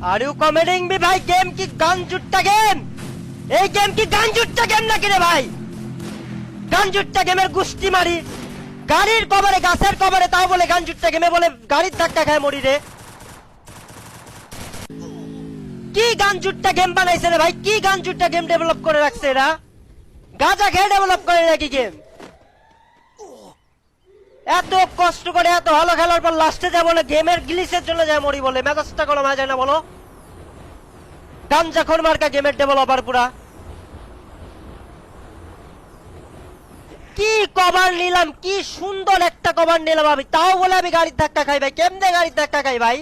Are you কমেডিং me ভাই? Game কি গান জুট্টা গেম? এই গেম কি গান জুট্টা গেম নাকি রে ভাই? গান জুট্টা গেমের গুষ্টি মারি, গাড়ির কভারে গাছের কভারে, তাও বলে গান জুট্টা গেমে, বলে গাড়ির ধাক্কা খায় মরি রে। কি গান জুট্টা গেম বানাইছে রে ভাই? কি গান জুট্টা গেম ডেভেলপ করে রাখছে এরা? গাঁজা খেয়ে ডেভেলপ করে নাকি গেম? এত কষ্ট করে এত ভালো খেলার পর লাস্টে যা বলে গেমের গ্লিচের জন্য যায় মরি, বলে মেজাজটা কোনো মজা না বলো? গাঞ্জাখোর মার্কা গেমের ডেভেলপার পুরা। কি কভার নিলাম, কি সুন্দর একটা কভার নিলাম আমি, তাও বলে আমি গাড়ির ধাক্কা খাই ভাই। কেমনে গাড়ির ধাক্কা খাই ভাই?